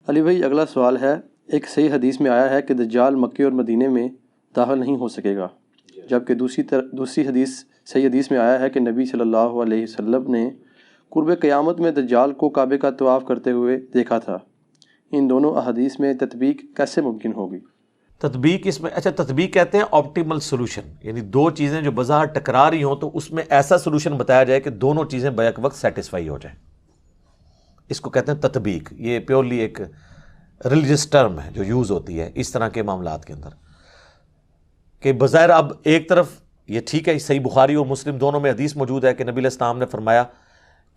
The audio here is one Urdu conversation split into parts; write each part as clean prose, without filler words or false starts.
علی بھائی اگلا سوال ہے، ایک صحیح حدیث میں آیا ہے کہ دجال مکے اور مدینے میں داخل نہیں ہو سکے گا، جبکہ دوسری حدیث صحیح حدیث میں آیا ہے کہ نبی صلی اللہ علیہ وسلم نے قرب قیامت میں دجال کو کعبے کا طواف کرتے ہوئے دیکھا تھا۔ ان دونوں احادیث میں تطبیق کیسے ممکن ہوگی؟ تطبیق اس میں تطبیق کہتے ہیں آپٹیمل سولوشن، یعنی دو چیزیں جو بظاہر ٹکرا رہی ہوں تو اس میں ایسا سولوشن بتایا جائے کہ دونوں چیزیں بیک وقت سیٹسفائی ہو جائیں، اس کو کہتے ہیں تطبیق۔ یہ پیورلی ایک ریلیجس ٹرم ہے جو یوز ہوتی ہے اس طرح کے معاملات کے اندر، کہ بظاہر اب ایک طرف یہ ٹھیک ہے، صحیح بخاری اور مسلم دونوں میں حدیث موجود ہے کہ نبی علیہ السلام نے فرمایا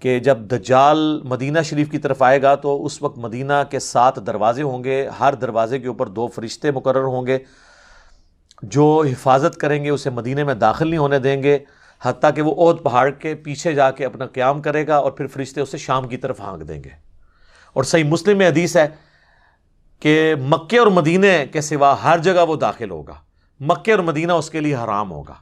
کہ جب دجال مدینہ شریف کی طرف آئے گا تو اس وقت مدینہ کے 7 دروازے ہوں گے، ہر دروازے کے اوپر 2 فرشتے مقرر ہوں گے جو حفاظت کریں گے، اسے مدینہ میں داخل نہیں ہونے دیں گے حتیٰ کہ وہ احد پہاڑ کے پیچھے جا کے اپنا قیام کرے گا، اور پھر فرشتے اسے شام کی طرف ہانک دیں گے۔ اور صحیح مسلم میں حدیث ہے کہ مکے اور مدینہ کے سوا ہر جگہ وہ داخل ہوگا، مکے اور مدینہ اس کے لیے حرام ہوگا۔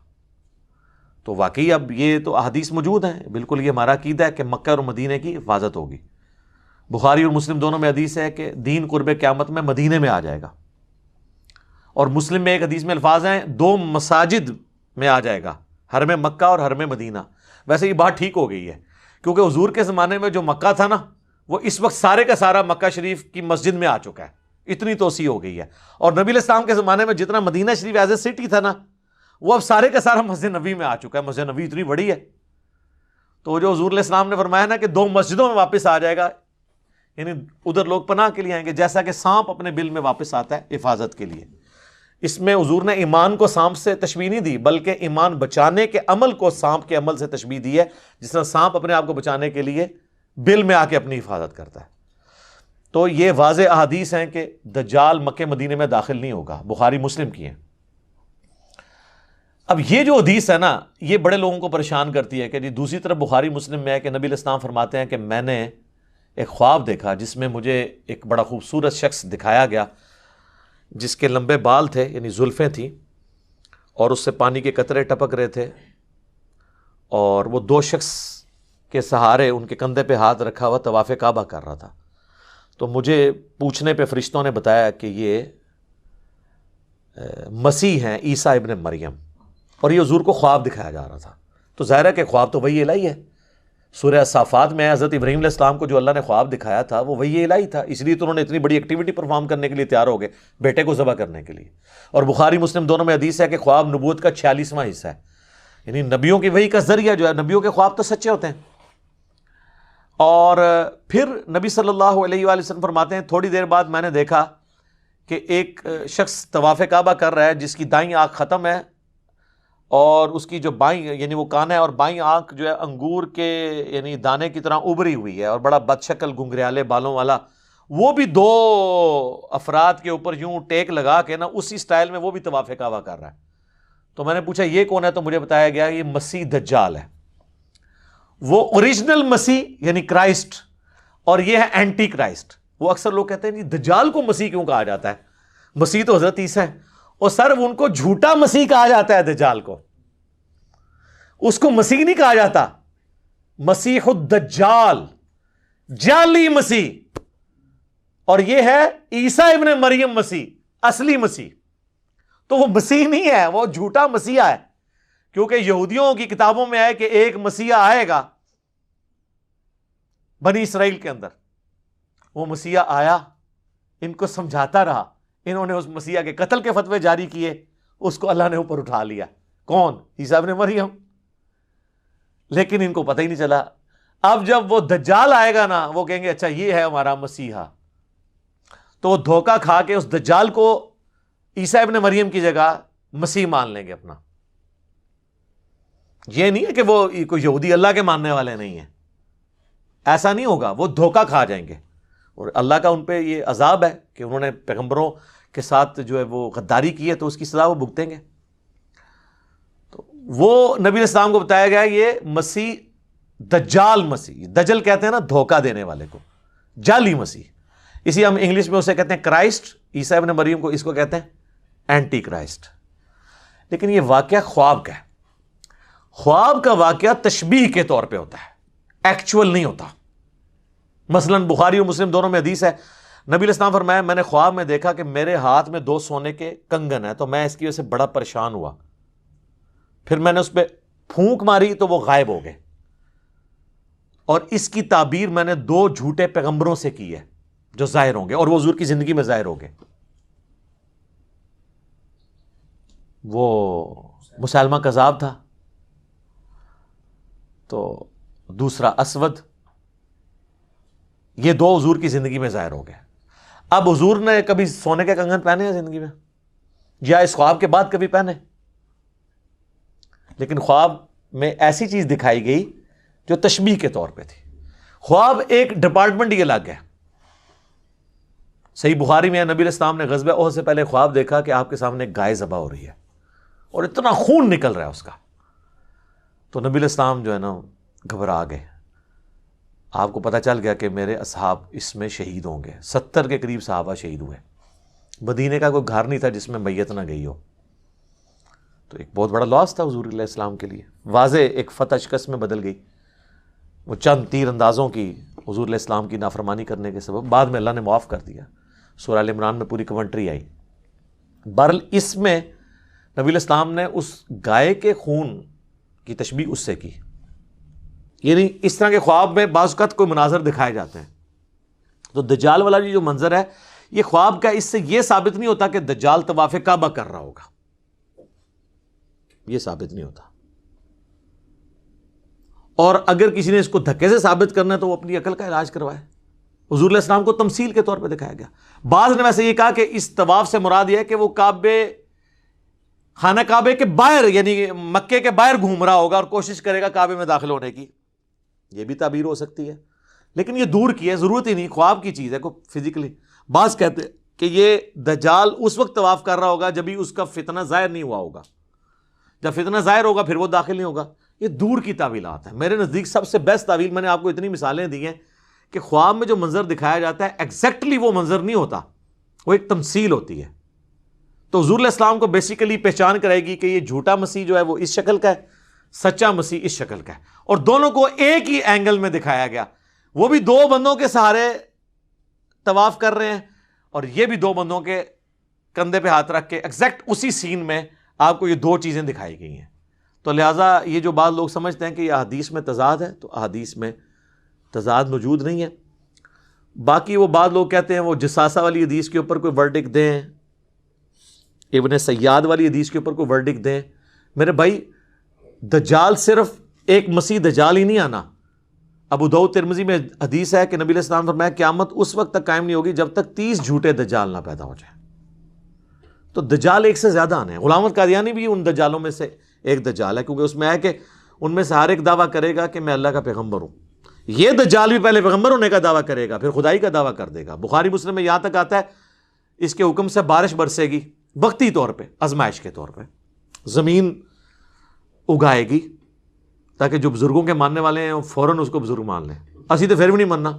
تو واقعی اب یہ تو احادیث موجود ہیں، بالکل یہ ہمارا عقیدہ ہے کہ مکہ اور مدینہ کی حفاظت ہوگی۔ بخاری اور مسلم دونوں میں حدیث ہے کہ دین قرب قیامت میں مدینہ میں آ جائے گا، اور مسلم میں ایک حدیث میں الفاظ ہیں 2 مساجد میں آ جائے گا، حرم مکہ اور حرم مدینہ۔ ویسے یہ بات ٹھیک ہو گئی ہے، کیونکہ حضور کے زمانے میں جو مکہ تھا نا، وہ اس وقت سارے کا سارا مکہ شریف کی مسجد میں آ چکا ہے، اتنی توسیع ہو گئی ہے۔ اور نبی علیہ السلام کے زمانے میں جتنا مدینہ شریف ایز اے سٹی تھا نا، وہ اب سارے کا سارا مسجد نبی میں آ چکا ہے۔ مسجد نبی اتنی بڑی ہے، تو جو حضور علیہ السلام نے فرمایا نا کہ 2 مسجدوں میں واپس آ جائے گا، یعنی ادھر لوگ پناہ کے لیے آئیں گے، جیسا کہ سانپ اپنے بل میں واپس آتا ہے حفاظت کے لیے۔ اس میں حضور نے ایمان کو سانپ سے تشبیہ نہیں دی، بلکہ ایمان بچانے کے عمل کو سانپ کے عمل سے تشبیہ دی ہے، جس طرح سانپ اپنے آپ کو بچانے کے لیے بل میں آ کے اپنی حفاظت کرتا ہے۔ تو یہ واضح احادیث ہیں کہ دجال مکہ مدینے میں داخل نہیں ہوگا، بخاری مسلم کی ہیں۔ اب یہ جو حدیث ہے نا، یہ بڑے لوگوں کو پریشان کرتی ہے کہ جی دوسری طرف بخاری مسلم میں ہے کہ نبی علیہ السلام فرماتے ہیں کہ میں نے ایک خواب دیکھا جس میں مجھے ایک بڑا خوبصورت شخص دکھایا گیا، جس کے لمبے بال تھے، یعنی زلفیں تھیں، اور اس سے پانی کے قطرے ٹپک رہے تھے، اور وہ 2 شخص کے سہارے ان کے کندھے پہ ہاتھ رکھا ہوا طواف کعبہ کر رہا تھا۔ تو مجھے پوچھنے پہ فرشتوں نے بتایا کہ یہ مسیح ہیں، عیسیٰ ابن مریم، اور یہ حضور کو خواب دکھایا جا رہا تھا۔ تو ظاہر ہے کہ خواب تو وحی الہی ہے۔ سورہ صافات میں حضرت ابراہیم علیہ السلام کو جو اللہ نے خواب دکھایا تھا وہ وحی الہی تھا، اس لیے تو انہوں نے اتنی بڑی ایکٹیویٹی پرفارم کرنے کے لیے تیار ہو گئے، بیٹے کو ذبح کرنے کے لیے۔ اور بخاری مسلم دونوں میں حدیث ہے کہ خواب نبوت کا 46واں حصہ ہے، یعنی نبیوں کی وحی کا ذریعہ جو ہے، نبیوں کے خواب تو سچے ہوتے ہیں۔ اور پھر نبی صلی اللہ علیہ وآلہ وسلم فرماتے ہیں تھوڑی دیر بعد میں نے دیکھا کہ ایک شخص طواف کعبہ کر رہا ہے جس کی دائیں آنکھ ختم ہے، اور اس کی جو بائیں یعنی وہ کان ہے، اور بائیں آنکھ جو ہے انگور کے یعنی دانے کی طرح ابری ہوئی ہے، اور بڑا بد شکل گھنگریالے بالوں والا، وہ بھی 2 افراد کے اوپر یوں ٹیک لگا کے نا اسی سٹائل میں وہ بھی طواف کعبہ کر رہا ہے۔ تو میں نے پوچھا یہ کون ہے؟ تو مجھے بتایا گیا یہ مسیح دجال ہے، وہ اوریجنل مسیح یعنی کرائسٹ، اور یہ ہے اینٹی کرائسٹ۔ وہ اکثر لوگ کہتے ہیں دجال کو مسیح کیوں کہا جاتا ہے؟ مسیح تو حضرت عیسیٰ ہے۔ اور سر ان کو جھوٹا مسیح کہا جاتا ہے، دجال کو، اس کو مسیح نہیں کہا جاتا، مسیح الدجال، جعلی مسیح، اور یہ ہے عیسیٰ ابن مریم مسیح، اصلی مسیح۔ تو وہ مسیح نہیں ہے، وہ جھوٹا مسیحا ہے، کیونکہ یہودیوں کی کتابوں میں ہے کہ ایک مسیحا آئے گا بنی اسرائیل کے اندر۔ وہ مسیحا آیا، ان کو سمجھاتا رہا، انہوں نے اس مسیحا کے قتل کے فتوے جاری کیے، اس کو اللہ نے اوپر اٹھا لیا۔ کون؟ عیسیٰ ابن مریم۔ لیکن ان کو پتہ ہی نہیں چلا۔ اب جب وہ دجال آئے گا نا، وہ کہیں گے اچھا یہ ہے ہمارا مسیحا، تو وہ دھوکہ کھا کے اس دجال کو عیسیٰ ابن مریم کی جگہ مسیح مان لیں گے اپنا۔ یہ نہیں ہے کہ وہ کوئی یہودی اللہ کے ماننے والے نہیں ہیں، ایسا نہیں ہوگا، وہ دھوکہ کھا جائیں گے، اور اللہ کا ان پہ یہ عذاب ہے کہ انہوں نے پیغمبروں کے ساتھ جو ہے وہ غداری کی ہے، تو اس کی سزا وہ بھگتیں گے۔ تو وہ نبی علیہ السلام کو بتایا گیا یہ مسیح دجال مسیح، دجل کہتے ہیں نا دھوکہ دینے والے کو، جعلی مسیح، اسی ہم انگلش میں اسے کہتے ہیں کرائسٹ، عیسیٰ ابن مریم کو اس کو کہتے ہیں اینٹی کرائسٹ۔ لیکن یہ واقعہ خواب کا ہے، خواب کا واقعہ تشبیہ کے طور پہ ہوتا ہے، ایکچول نہیں ہوتا۔ مثلا بخاری اور مسلم دونوں میں حدیث ہے نبی علیہ السلام فرمایا میں نے خواب میں دیکھا کہ میرے ہاتھ میں 2 سونے کے کنگن ہیں، تو میں اس کی وجہ سے بڑا پریشان ہوا، پھر میں نے اس پہ پھونک ماری تو وہ غائب ہو گئے، اور اس کی تعبیر میں نے 2 جھوٹے پیغمبروں سے کی ہے جو ظاہر ہوں گے، اور وہ حضور کی زندگی میں ظاہر ہو گئے۔ وہ مسلمہ کذاب تھا، تو دوسرا اسود، یہ 2 حضور کی زندگی میں ظاہر ہو گئے۔ اب حضور نے کبھی سونے کے کنگن پہنے ہیں زندگی میں، یا اس خواب کے بعد کبھی پہنے؟ لیکن خواب میں ایسی چیز دکھائی گئی جو تشبیہ کے طور پہ تھی۔ خواب ایک ڈپارٹمنٹ ہی الگ ہے۔ صحیح بخاری میں نبی علیہ السلام نے غزوہ احد سے پہلے خواب دیکھا کہ آپ کے سامنے ایک گائے ذبح ہو رہی ہے اور اتنا خون نکل رہا ہے اس کا، تو نبی علیہ السلام جو ہے نا گھبرا گئے۔ آپ کو پتہ چل گیا کہ میرے اصحاب اس میں شہید ہوں گے، 70 کے قریب صحابہ شہید ہوئے، مدینے کا کوئی گھر نہیں تھا جس میں میت نہ گئی ہو، تو ایک بہت بڑا لاس تھا حضور علیہ السلام کے لیے۔ واضح ایک فتح شکست میں بدل گئی، وہ چند تیر اندازوں کی حضور علیہ السلام کی نافرمانی کرنے کے سبب، بعد میں اللہ نے معاف کر دیا، سورہ ال عمران میں پوری کمنٹری آئی۔ بہرحال اس میں نبی علیہ السلام نے اس گائے کے خون کی تشبیہ اس سے کی، یعنی اس طرح کے خواب میں بعض اوقات کوئی مناظر دکھائے جاتے ہیں۔ تو دجال والا جو منظر ہے یہ خواب کا، اس سے یہ ثابت نہیں ہوتا کہ دجال طواف کعبہ کر رہا ہوگا، یہ ثابت نہیں ہوتا، اور اگر کسی نے اس کو دھکے سے ثابت کرنا ہے تو وہ اپنی عقل کا علاج کروائے۔ حضور علیہ السلام کو تمثیل کے طور پہ دکھایا گیا۔ بعض نے ویسے یہ کہا کہ اس طواف سے مراد یہ ہے کہ وہ خانہ کعبے کے باہر، یعنی مکے کے باہر گھوم رہا ہوگا اور کوشش کرے گا کعبے میں داخل ہونے کی، یہ بھی تعبیر ہو سکتی ہے، لیکن یہ دور کی ہے، ضرورت ہی نہیں، خواب کی چیز ہے کوئی فزیکلی۔ بعض کہتے ہیں کہ یہ دجال اس وقت طواف کر رہا ہوگا جب ہی اس کا فتنہ ظاہر نہیں ہوا ہوگا، جب فتنہ ظاہر ہوگا پھر وہ داخل نہیں ہوگا۔ یہ دور کی تعویلات ہیں۔ میرے نزدیک سب سے بیسٹ تعویل، میں نے آپ کو اتنی مثالیں دی ہیں کہ خواب میں جو منظر دکھایا جاتا ہے ایگزیکٹلی وہ منظر نہیں ہوتا، وہ ایک تمثیل ہوتی ہے۔ تو حضور علیہ السلام کو بیسیکلی پہچان کرائے گی کہ یہ جھوٹا مسیح جو ہے وہ اس شکل کا ہے، سچا مسیح اس شکل کا ہے، اور دونوں کو ایک ہی اینگل میں دکھایا گیا۔ وہ بھی 2 بندوں کے سہارے طواف کر رہے ہیں، اور یہ بھی 2 بندوں کے کندھے پہ ہاتھ رکھ کے ایگزیکٹ اسی سین میں آپ کو یہ 2 چیزیں دکھائی گئی ہیں۔ تو لہٰذا یہ جو بعض لوگ سمجھتے ہیں کہ یہ احادیث میں تضاد ہے، تو احادیث میں تضاد موجود نہیں ہے۔ باقی وہ بعض لوگ کہتے ہیں وہ جساسہ والی حدیث کے اوپر کوئی ورڈکٹ دیں، ابن سیاد والی حدیث کے اوپر کوئی ورڈکٹ دیں۔ میرے بھائی دجال صرف ایک مسیح دجال ہی نہیں آنا۔ ابو داؤد ترمذی میں حدیث ہے کہ نبی علیہ السلام نے فرمایا قیامت اس وقت تک قائم نہیں ہوگی جب تک 30 جھوٹے دجال نہ پیدا ہو جائیں۔ تو دجال ایک سے زیادہ آنے ہیں۔ غلام احمد قادیانی بھی ان دجالوں میں سے ایک دجال ہے، کیونکہ اس میں ہے کہ ان میں سے ہر ایک دعویٰ کرے گا کہ میں اللہ کا پیغمبر ہوں۔ یہ دجال بھی پہلے پیغمبر ہونے کا دعویٰ کرے گا، پھر خدائی کا دعویٰ کر دے گا۔ بخاری مسلم میں یہاں تک آتا ہے اس کے حکم سے بارش برسے گی، وقتی طور پہ، آزمائش کے طور پہ زمین اگائے گی، تاکہ جو بزرگوں کے ماننے والے ہیں وہ فوراً اس کو بزرگ مان لیں۔ اسی تو پھر بھی نہیں مننا،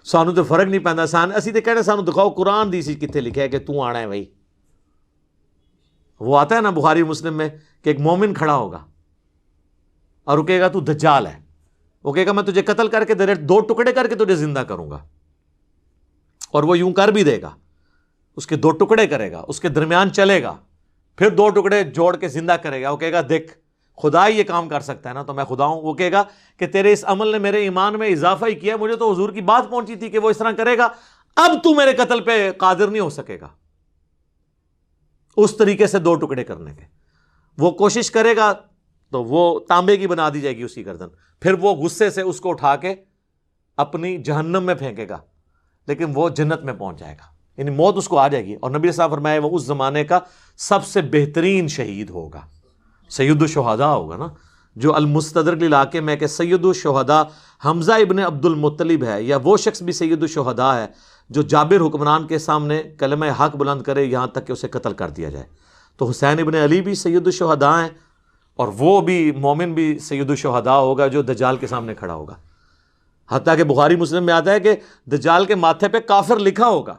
سانو تو فرق نہیں پیندا، اسی تو کہنے سانو دکھاؤ قرآن دی سی کتنے لکھا ہے کہ تو آنا ہے بھائی۔ وہ آتا ہے نا بخاری مسلم میں کہ ایک مومن کھڑا ہوگا اور وہ کہے گا تو دجال ہے، وہ کہے گا میں تجھے قتل کر کے 2 ٹکڑے کر کے تجھے زندہ کروں گا، اور وہ یوں کر بھی دے گا، اس کے 2 ٹکڑے کرے گا، اس کے درمیان چلے گا، پھر 2 ٹکڑے جوڑ کے زندہ کرے گا۔ وہ کہے گا دیکھ خدا ہی یہ کام کر سکتا ہے نا، تو میں خدا ہوں۔ وہ کہے گا کہ تیرے اس عمل نے میرے ایمان میں اضافہ ہی کیا، مجھے تو حضور کی بات پہنچی تھی کہ وہ اس طرح کرے گا، اب تو میرے قتل پہ قادر نہیں ہو سکے گا۔ اس طریقے سے 2 ٹکڑے کرنے کے وہ کوشش کرے گا تو وہ تانبے کی بنا دی جائے گی اس کی گردن، پھر وہ غصے سے اس کو اٹھا کے اپنی جہنم میں پھینکے گا، لیکن وہ جنت میں پہنچ جائے گا، یعنی موت اس کو آ جائے گی۔ اور نبی صلی اللہ علیہ وسلم فرمائے وہ اس زمانے کا سب سے بہترین شہید ہوگا، سید الشہداء ہوگا نا، جو المستدرک علاقے میں کہ سید الشہداء حمزہ ابن عبد المطلب ہے، یا وہ شخص بھی سید الشہداء ہے جو جابر حکمران کے سامنے کلمہ حق بلند کرے یہاں تک کہ اسے قتل کر دیا جائے۔ تو حسین ابن علی بھی سید الشہداء ہیں، اور وہ بھی مومن بھی سید الشہداء ہوگا جو دجال کے سامنے کھڑا ہوگا۔ حتیٰ کہ بخاری مسلم میں آتا ہے کہ دجال کے ماتھے پہ کافر لکھا ہوگا،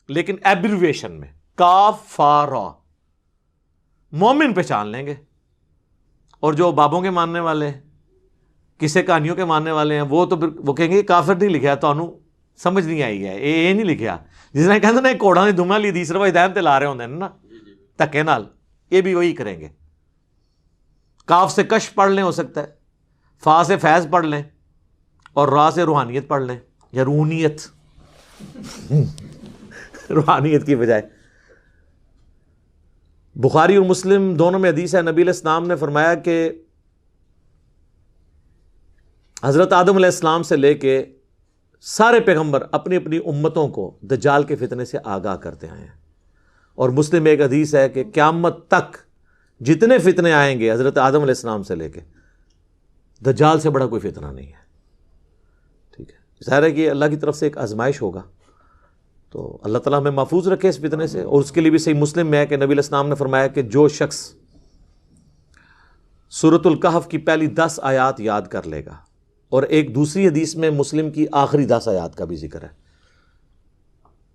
لیکن ایبریویشن میں کافارا، مومن پہچان لیں گے۔ اور جو بابوں کے ماننے والے ہیں، کسے کہانیوں کے ماننے والے ہیں، وہ تو پھر وہ کہیں گے کافر نہیں لکھا ہے، تو سمجھ نہیں آئی ہے یہ نہیں لکھیا. جس نے کہتے نا کوڑا نے دھوما لی تیسرا ہدایت تے لا رہے ہوندے نا دھکے نال, یہ بھی وہی کریں گے. کاف سے کش پڑھ لیں ہو سکتا ہے, فا سے فیض پڑھ لیں, اور را سے روحانیت پڑھ لیں, یا روحانیت روحانیت کی بجائے. بخاری اور مسلم دونوں میں حدیث ہے, نبی علیہ السلام نے فرمایا کہ حضرت آدم علیہ السلام سے لے کے سارے پیغمبر اپنی اپنی امتوں کو دجال کے فتنے سے آگاہ کرتے آئے ہیں. اور مسلم میں ایک حدیث ہے کہ قیامت تک جتنے فتنے آئیں گے حضرت آدم علیہ السلام سے لے کے, دجال سے بڑا کوئی فتنہ نہیں ہے. ٹھیک ہے, ظاہر ہے کہ اللہ کی طرف سے ایک آزمائش ہوگا, تو اللہ تعالیٰ ہمیں محفوظ رکھے اس فتنے سے. اور اس کے لیے بھی صحیح مسلم میں ہے کہ نبی علیہ السلام نے فرمایا کہ جو شخص سورۃ الکہف کی پہلی 10 آیات یاد کر لے گا, اور ایک دوسری حدیث میں مسلم کی آخری 10 آیات کا بھی ذکر ہے,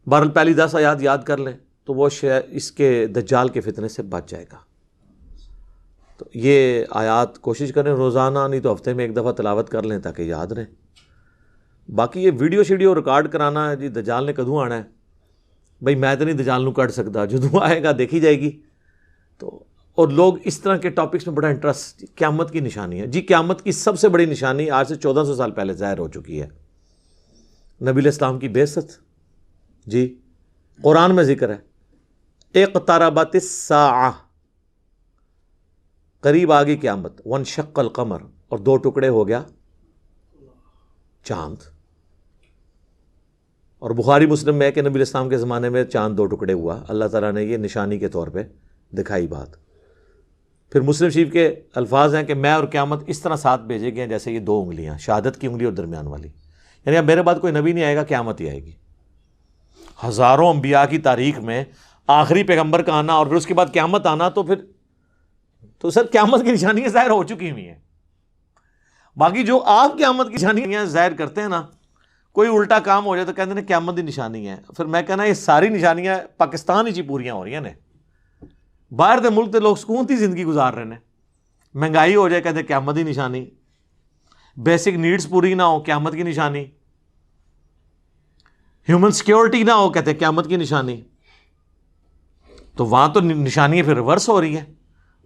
بہرحال پہلی 10 آیات یاد کر لیں تو وہ اس کے دجال کے فتنے سے بچ جائے گا. تو یہ آیات کوشش کریں روزانہ, نہیں تو ہفتے میں ایک دفعہ تلاوت کر لیں تاکہ یاد رہیں. باقی یہ ویڈیو شیڈیو ریکارڈ کرانا ہے جی دجال نے کدوں آنا ہے, بھائی میں تو نہیں دجال نو کٹ سکتا, جدوں آئے گا دیکھی جائے گی. تو اور لوگ اس طرح کے ٹاپکس میں بڑا انٹرسٹ, قیامت کی نشانی ہے جی. قیامت کی سب سے بڑی نشانی آج سے 1400 سال پہلے ظاہر ہو چکی ہے, نبی علیہ السلام کی بعثت. جی قرآن میں ذکر ہے, اقتربت الساعہ, قریب آ گئی قیامت, وانشق القمر, اور 2 ٹکڑے ہو گیا چاند. اور بخاری مسلم میں ہے کہ نبی علیہ السلام کے زمانے میں چاند 2 ٹکڑے ہوا, اللہ تعالیٰ نے یہ نشانی کے طور پہ دکھائی بات. پھر مسلم شریف کے الفاظ ہیں کہ میں اور قیامت اس طرح ساتھ بھیجے گئے ہیں جیسے یہ 2 انگلیاں, شہادت کی انگلی اور درمیان والی. یعنی اب میرے بعد کوئی نبی نہیں آئے گا, قیامت ہی آئے گی. ہزاروں انبیاء کی تاریخ میں آخری پیغمبر کا آنا اور پھر اس کے بعد قیامت آنا, تو سر قیامت کی نشانیاں ظاہر ہو چکی ہوئی ہیں. باقی جو آپ قیامت کی نشانیاں ظاہر کرتے ہیں نا, کوئی الٹا کام ہو جائے تو کہتے ہیں قیامت کی نشانی ہے. پھر میں کہنا یہ ساری نشانیاں پاکستان ہی پوریاں ہو رہی ہیں نے, باہر دے ملک دے لوگ سکون تھی زندگی گزار رہے ہیں. مہنگائی ہو جائے کہتے ہیں قیامت کی نشانی, بیسک نیڈز پوری نہ ہو قیامت کی نشانی, ہیومن سیکیورٹی نہ ہو کہتے ہیں قیامت کی نشانی. تو وہاں تو نشانیاں پھر ریورس ہو رہی ہیں.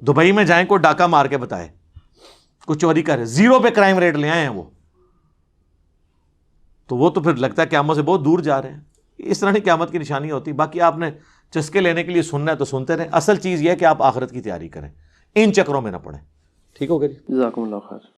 دبئی میں جائیں کوئی ڈاکہ مار کے بتائے, کوئی چوری کرے, 0 پہ کرائم ریٹ لے آئے ہیں وہ تو پھر لگتا ہے قیامت سے بہت دور جا رہے ہیں. اس طرح نہیں قیامت کی نشانی ہوتی. باقی آپ نے چسکے لینے کے لیے سننا ہے تو سنتے رہیں, اصل چیز یہ ہے کہ آپ آخرت کی تیاری کریں, ان چکروں میں نہ پڑیں. ٹھیک ہو گیا جی, جزاکم اللہ خیر.